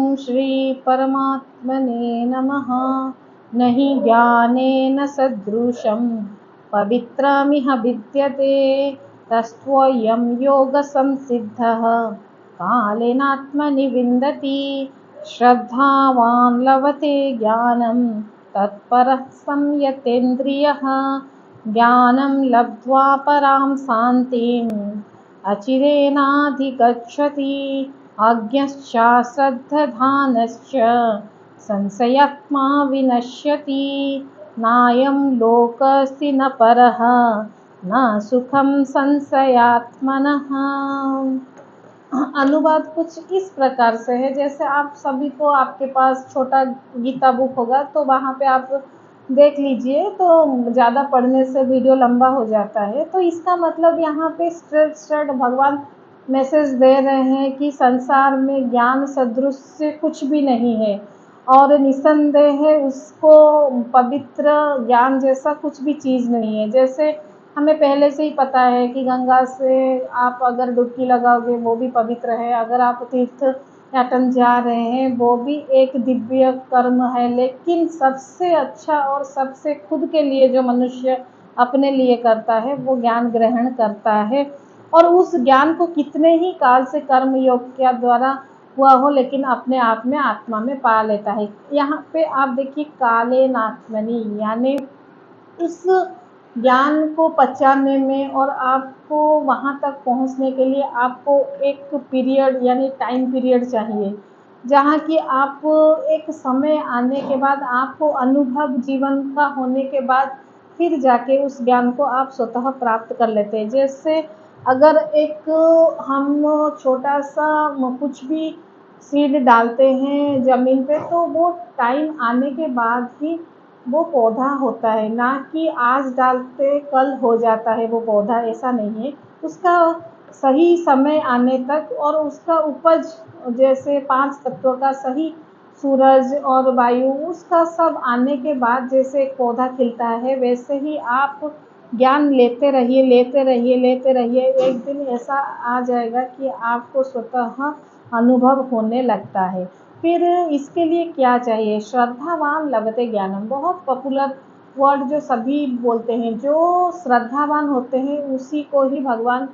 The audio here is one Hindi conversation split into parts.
ॐ श्री परमात्मने नमः। न हि ज्ञानेन सदृशं पवित्रमिह विद्यते तस्त्वयं योगसंसिद्धः कालेनात्मनि विन्दति। श्रद्धावान् लभते ज्ञानं तत्परः संयतेन्द्रियः। ज्ञानं लब्ध्वा परां शान्तिम् अचिरेणाधिगच्छति। अज्ञश्च श्रद्धधानश्च संशयात्मा विनश्यति। नायं लोकोऽस्ति न परः न सुखं संशयात्मनः। अनुवाद कुछ इस प्रकार से है, जैसे आप सभी को आपके पास छोटा गीता बुक होगा तो वहाँ पे आप देख लीजिए, तो ज़्यादा पढ़ने से वीडियो लंबा हो जाता है। तो इसका मतलब यहाँ पे स्ट्रेट भगवान मैसेज दे रहे हैं कि संसार में ज्ञान सदृश से कुछ भी नहीं है और निसंदेह है उसको पवित्र ज्ञान जैसा कुछ भी चीज़ नहीं है। जैसे हमें पहले से ही पता है कि गंगा से आप अगर डुबकी लगाओगे वो भी पवित्र है, अगर आप तीर्थ याटन जा रहे हैं वो भी एक दिव्य कर्म है। लेकिन सबसे अच्छा और सबसे खुद के लिए जो मनुष्य अपने लिए करता है वो ज्ञान ग्रहण करता है, और उस ज्ञान को कितने ही काल से कर्म योग के द्वारा हुआ हो लेकिन अपने आप में आत्मा में पा लेता है। यहाँ पे आप देखिए कालेनात्मनि, यानी उस ज्ञान को पचाने में और आपको वहाँ तक पहुँचने के लिए आपको एक पीरियड यानी टाइम पीरियड चाहिए, जहाँ कि आप एक समय आने के बाद आपको अनुभव जीवन का होने के बाद फिर जाके उस ज्ञान को आप स्वतः प्राप्त कर लेते हैं। जैसे अगर एक हम छोटा सा कुछ भी सीड डालते हैं ज़मीन पे, तो वो टाइम आने के बाद ही वो पौधा होता है, ना कि आज डालते कल हो जाता है वो पौधा, ऐसा नहीं है। उसका सही समय आने तक और उसका उपज, जैसे 5 तत्वों का सही सूरज और वायु, उसका सब आने के बाद जैसे एक पौधा खिलता है, वैसे ही आप ज्ञान लेते रहिए लेते रहिए लेते रहिए। एक दिन ऐसा आ जाएगा कि आपको स्वतः अनुभव होने लगता है। फिर इसके लिए क्या चाहिए? श्रद्धावान लभते ज्ञानम, बहुत पॉपुलर वर्ड जो सभी बोलते हैं। जो श्रद्धावान होते हैं उसी को ही भगवान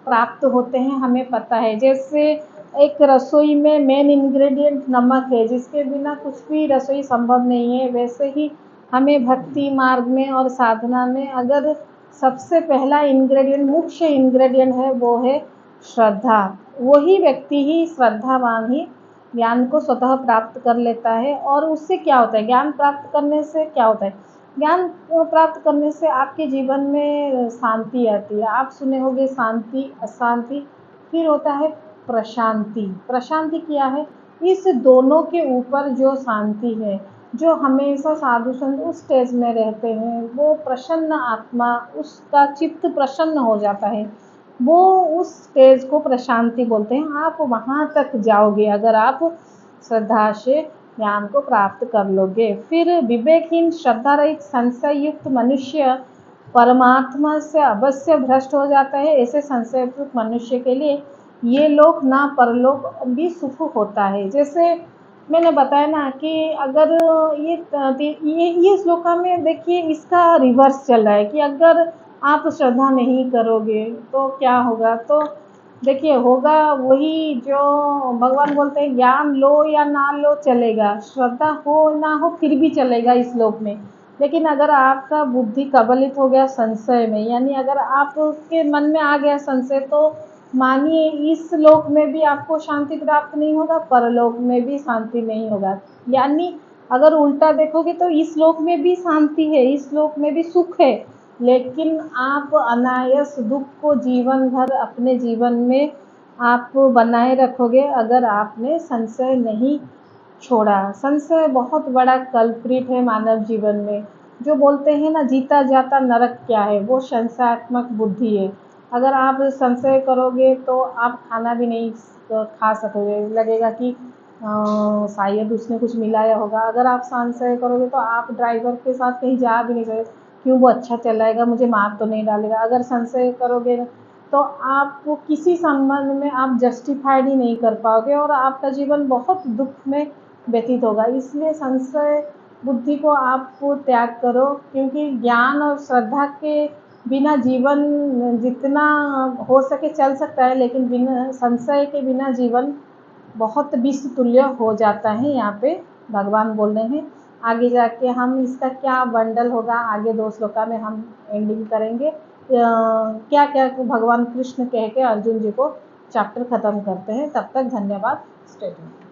प्राप्त होते हैं, हमें पता है। जैसे एक रसोई में मेन इंग्रेडिएंट नमक है, जिसके बिना कुछ भी रसोई संभव नहीं है, वैसे ही हमें भक्ति मार्ग में और साधना में अगर सबसे पहला इंग्रेडिएंट, मुख्य इंग्रेडिएंट है वो है श्रद्धा। वही व्यक्ति ही श्रद्धावान ही ज्ञान को स्वतः प्राप्त कर लेता है। और उससे क्या होता है? ज्ञान प्राप्त करने से क्या होता है? ज्ञान प्राप्त करने से आपके जीवन में शांति आती है। आप सुने होंगे शांति, अशांति, फिर होता है प्रशांति। प्रशांति क्या है? इस दोनों के ऊपर जो शांति है, जो हमेशा साधु संत उस स्टेज में रहते हैं, वो प्रसन्न आत्मा, उसका चित्त प्रसन्न हो जाता है, वो उस स्टेज को प्रशांति बोलते हैं। आप वहाँ तक जाओगे अगर आप श्रद्धा से ज्ञान को प्राप्त कर लोगे। फिर विवेकहीन श्रद्धा रहित संशय युक्त मनुष्य परमात्मा से अवश्य भ्रष्ट हो जाता है। ऐसे संशय युक्त मनुष्य के लिए ये लोक ना परलोक भी सुख होता है। जैसे मैंने बताया ना कि अगर ये श्लोका में देखिए इसका रिवर्स चल रहा है कि अगर आप श्रद्धा नहीं करोगे तो क्या होगा? तो देखिए होगा वही जो भगवान बोलते हैं, ज्ञान लो या ना लो चलेगा, श्रद्धा हो ना हो फिर भी चलेगा इस लोक में। लेकिन अगर आपका बुद्धि कबलित हो गया संशय में, यानी अगर आपके मन में आ गया संशय, तो मानिए इस लोक में भी आपको शांति प्राप्त नहीं होगा, परलोक में भी शांति नहीं होगा। यानी अगर उल्टा देखोगे तो इस लोक में भी शांति है, इस लोक में भी सुख है, लेकिन आप अनायास दुख को जीवन भर अपने जीवन में आप बनाए रखोगे अगर आपने संशय नहीं छोड़ा। संशय बहुत बड़ा कल्प्रिट है मानव जीवन में। जो बोलते हैं ना जीता जाता नरक क्या है, वो संशयात्मक बुद्धि है। अगर आप संशय करोगे तो आप खाना भी नहीं खा सकोगे, लगेगा कि शायद उसने कुछ मिलाया होगा। अगर आप संशय करोगे तो आप ड्राइवर के साथ कहीं जा भी नहीं सकते, क्यों वो अच्छा चलाएगा, मुझे मार तो नहीं डालेगा। अगर संशय करोगे तो आप वो किसी संबंध में आप जस्टिफाइड ही नहीं कर पाओगे और आपका जीवन बहुत दुख में व्यतीत होगा। इसलिए संशय बुद्धि को आप त्याग करो, क्योंकि ज्ञान और श्रद्धा के बिना जीवन जितना हो सके चल सकता है, लेकिन बिना संशय के बिना जीवन बहुत विष तुल्य हो जाता है। यहाँ पे भगवान बोल रहे हैं। आगे जाके हम इसका क्या बंडल होगा, आगे 2 श्लोका में हम एंडिंग करेंगे। क्या क्या भगवान कृष्ण कह के अर्जुन जी को चैप्टर खत्म करते हैं। तब तक धन्यवाद। Stay tuned.